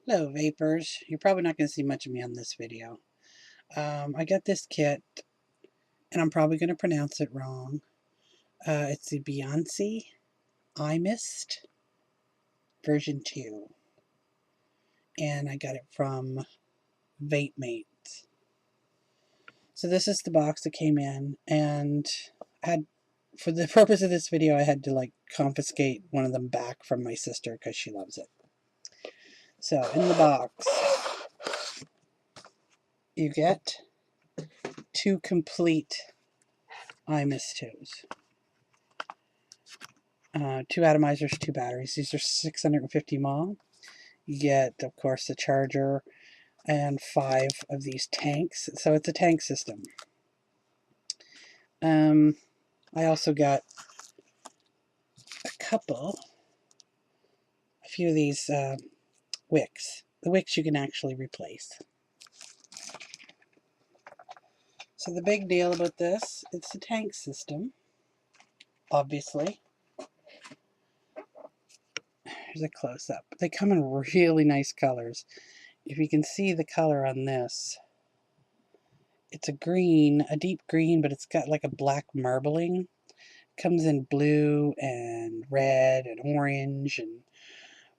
Hello vapors, you're probably not going to see much of me on this video. I got this kit and I'm probably going to pronounce it wrong. It's the Beyonce iMist version 2 and I got it from VapeMate. So this is the box that came in, and for the purpose of this video I had to confiscate one of them back from my sister because she loves it. So in the box you get 2 complete iMist 2s. 2 atomizers, 2 batteries. These are 650 mAh. You get, of course, the charger and 5 of these tanks. So it's a tank system. I also got a few of these wicks. The wicks you can actually replace. So the big deal about this, it's a tank system, obviously. Here's a close-up. They come in really nice colors. If you can see the color on this, it's a green, a deep green, but it's got like a black marbling. It comes in blue and red and orange and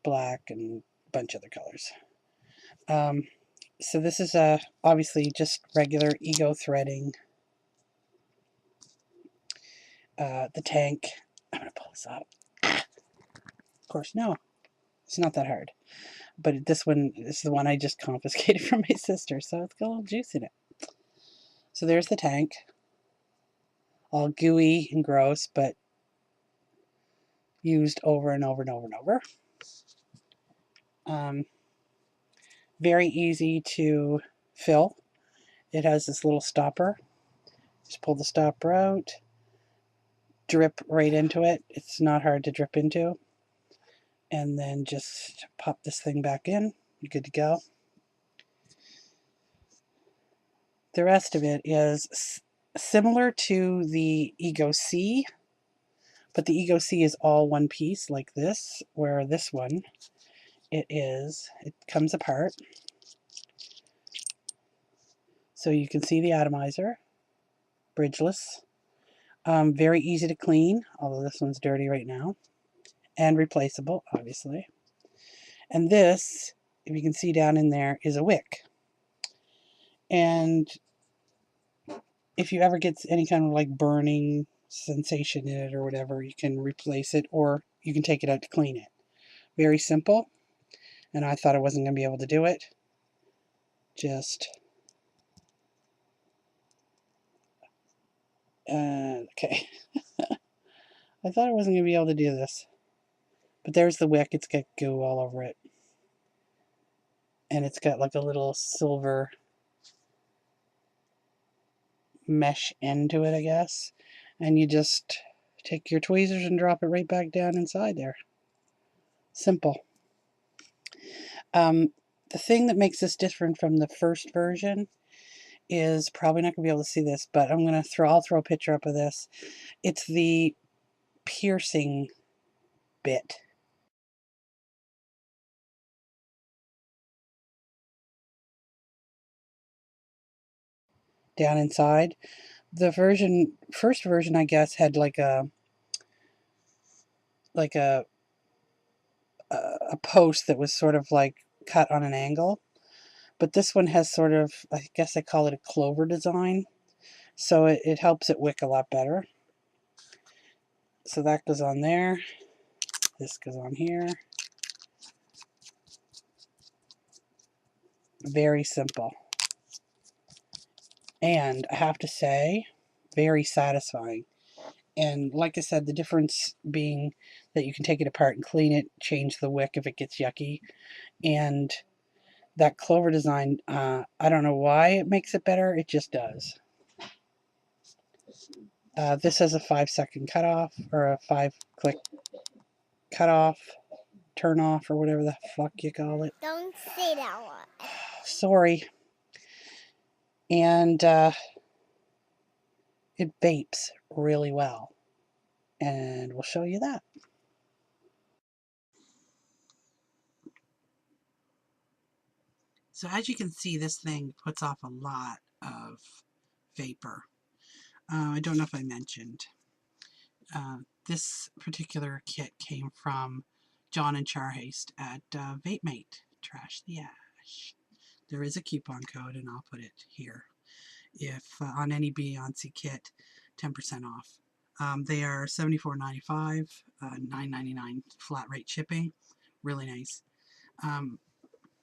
black and a bunch of other colors. So this is obviously just regular ego threading. The tank, I'm going to pull this up. Of course, no, it's not that hard. But this is the one I just confiscated from my sister, so it's got a little juice in it. So there's the tank. All gooey and gross, but used over and over and over and over. Very easy to fill. It has this little stopper. Just pull the stopper out, drip right into it. It's not hard to drip into. And then just pop this thing back in. You're good to go. The rest of it is similar to the Ego C, but the Ego C is all one piece like this, where this one, it comes apart. So you can see the atomizer, bridgeless, very easy to clean, although this one's dirty right now, and replaceable, obviously. And this, if you can see down in there, is a wick. And if you ever get any kind of like burning sensation in it or whatever, you can replace it, or you can take it out to clean it. Very simple, and I thought I wasn't going to be able to do it. Okay. I thought I wasn't going to be able to do this. But there's the wick. It's got goo all over it. And it's got like a little silver mesh end to it, I guess. And you just take your tweezers and drop it right back down inside there. Simple. The thing that makes this different from the first version is, probably not going to be able to see this, but I'll throw a picture up of this. It's the piercing bit. Down inside. The first version, I guess, had like a post that was sort of like cut on an angle. But this one has sort of, I guess I call it a clover design. So it helps it wick a lot better. So that goes on there. This goes on here. Very simple. And I have to say, very satisfying. And like I said, the difference being that you can take it apart and clean it, change the wick if it gets yucky. And that clover design, I don't know why it makes it better, it just does. This has a 5-second cutoff, or a 5-click cutoff, turn off, or whatever the fuck you call it. Don't say that one. Sorry. And it vapes really well. And we'll show you that. So as you can see, this thing puts off a lot of vapor. I don't know if I mentioned. This particular kit came from John and Charhaste at VapeMate. Trash the ash. There is a coupon code, and I'll put it here. If on any Beyonce kit, 10% off. They are $74.95, $9.99 flat rate shipping. Really nice.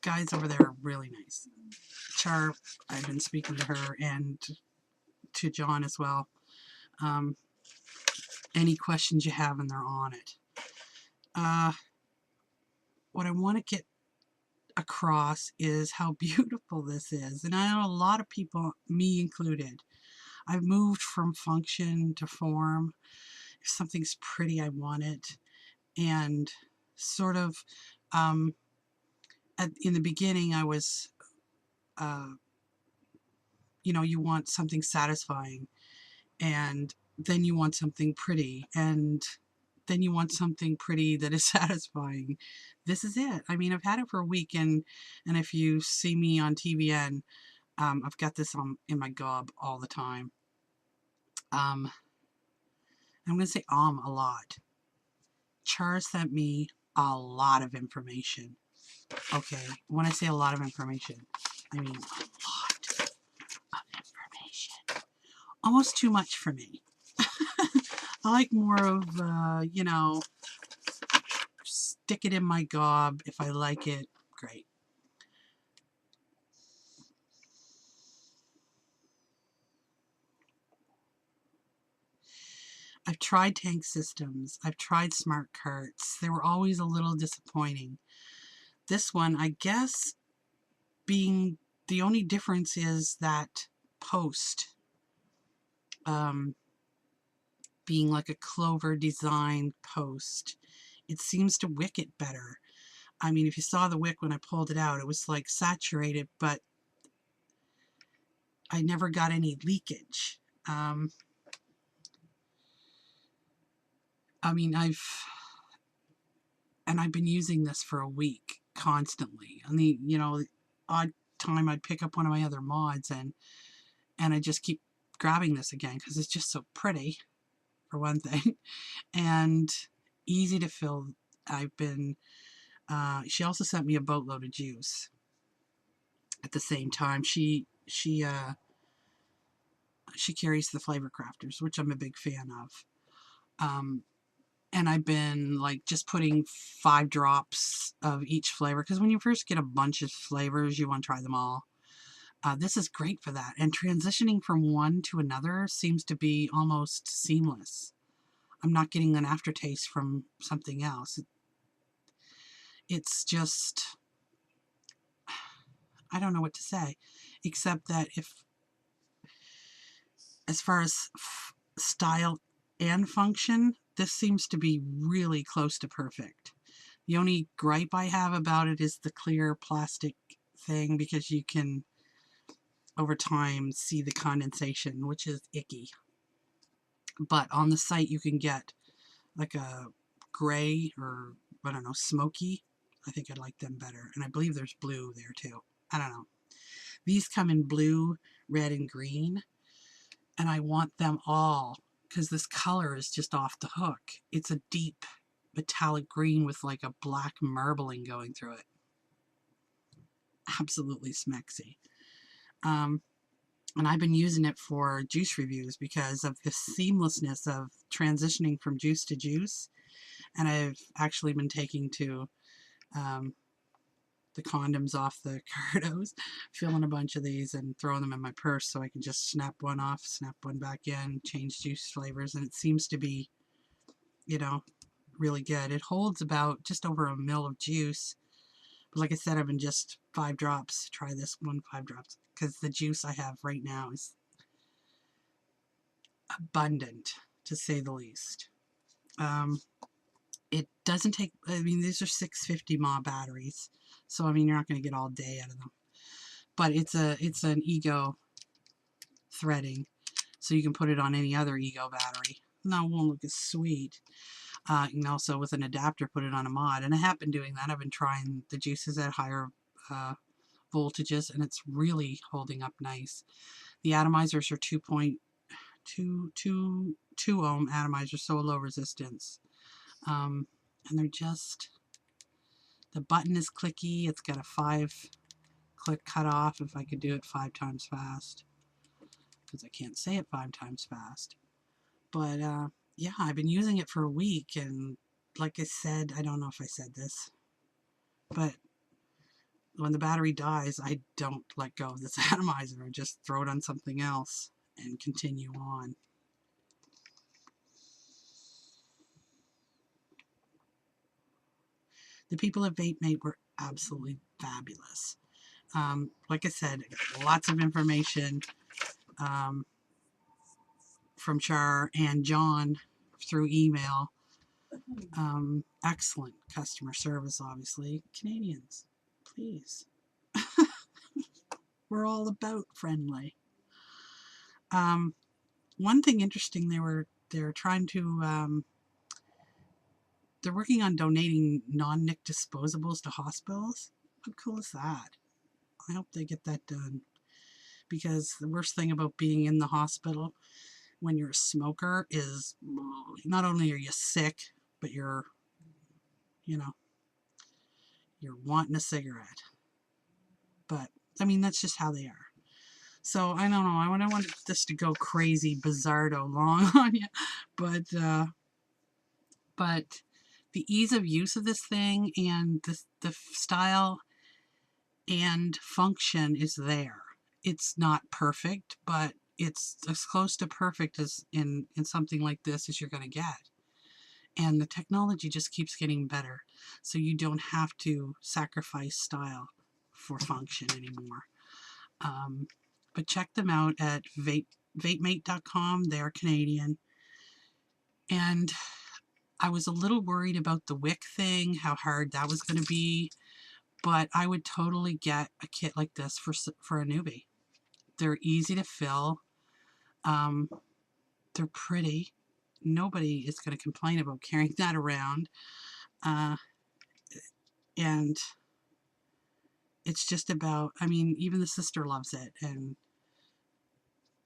Guys over there are really nice. Char, I've been speaking to her and to John as well. Any questions you have, and they're on it. What I want to get across is how beautiful this is. And I know a lot of people, me included, I've moved from function to form. If something's pretty, I want it. And sort of, in the beginning, I was, you know, you want something satisfying, and then you want something pretty, and then you want something pretty that is satisfying. This is it. I mean, I've had it for a week, and if you see me on TVN, I've got this in my gob all the time. I'm going to say a lot. Char sent me a lot of information. Okay, when I say a lot of information, I mean a lot of information. Almost too much for me. I like more of, you know, stick it in my gob. If I like it, great. I've tried tank systems. I've tried smart carts. They were always a little disappointing. This one, I guess, being the only difference is that post, being like a clover design post, it seems to wick it better. I mean, if you saw the wick when I pulled it out, it was like saturated, but I never got any leakage. I mean, I've been using this for a week constantly. I mean, you know, odd time I'd pick up one of my other mods, and I just keep grabbing this again because it's just so pretty, for one thing, and easy to fill. I've been, she also sent me a boatload of juice at the same time. She carries the Flavor Crafters, which I'm a big fan of. And I've been like just putting 5 drops of each flavor, because when you first get a bunch of flavors, you want to try them all. This is great for that. And transitioning from one to another seems to be almost seamless. I'm not getting an aftertaste from something else. It's just, I don't know what to say, except that as far as style and function, this seems to be really close to perfect. The only gripe I have about it is the clear plastic thing, because you can, over time, see the condensation, which is icky. But on the site, you can get like a gray, or, I don't know, smoky. I think I'd like them better. And I believe there's blue there too. I don't know. These come in blue, red, and green. And I want them all, because this color is just off the hook. It's a deep metallic green with like a black marbling going through it. Absolutely smexy. And I've been using it for juice reviews because of the seamlessness of transitioning from juice to juice. And I've actually been taking to the condoms off the cardos, filling a bunch of these and throwing them in my purse so I can just snap one off, snap one back in, change juice flavors, and it seems to be, you know, really good. It holds about just over a ml of juice, but like I said, I've been just 5 drops. Try this one, 5 drops, because the juice I have right now is abundant, to say the least. It doesn't take, I mean, these are 650 mAh batteries, so I mean, you're not going to get all day out of them. But it's an Ego threading, so you can put it on any other Ego battery. Now it won't look as sweet. You can also, with an adapter, put it on a mod, and I have been doing that. I've been trying the juices at higher voltages, and it's really holding up nice. The atomizers are 2.2 ohm atomizers, so low resistance. And they're just, the button is clicky. It's got a 5-click cutoff if I could do it 5 times fast, because I can't say it 5 times fast. But yeah, I've been using it for a week, and like I said, I don't know if I said this, but when the battery dies, I don't let go of this atomizer. I just throw it on something else and continue on. The people at VapeMate were absolutely fabulous. Like I said, lots of information from Char and John through email. Excellent customer service, obviously. Canadians, please. We're all about friendly. One thing interesting, they're trying to they're working on donating non-nick disposables to hospitals. How cool is that? I hope they get that done, because the worst thing about being in the hospital when you're a smoker is not only are you sick, but you're wanting a cigarette. But I mean, that's just how they are. So I don't know. I don't want this to go crazy, bizarro long on you, but the ease of use of this thing and the style and function is there. It's not perfect, but it's as close to perfect as in something like this as you're going to get. And the technology just keeps getting better, so you don't have to sacrifice style for function anymore. But check them out at VapeMate.com. They're Canadian. And I was a little worried about the wick thing, how hard that was going to be, but I would totally get a kit like this for a newbie. They're easy to fill. They're pretty. Nobody is going to complain about carrying that around. And it's just about, I mean, even the sister loves it. And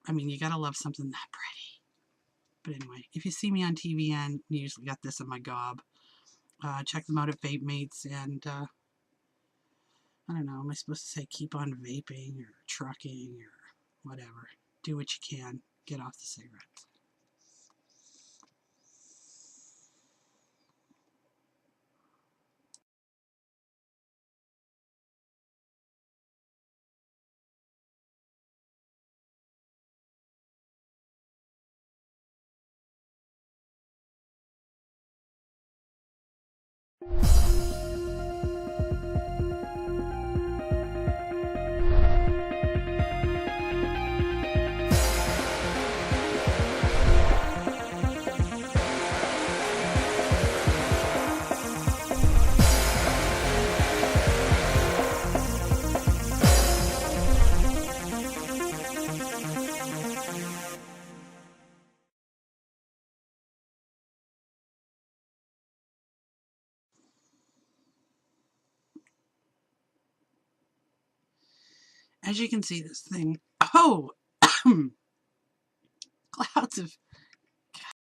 I mean, you got to love something that pretty. But anyway, if you see me on TVN, you usually got this in my gob. Check them out at VapeMates, and I don't know, am I supposed to say keep on vaping or trucking or whatever? Do what you can. Get off the cigarettes. As you can see, this thing, clouds of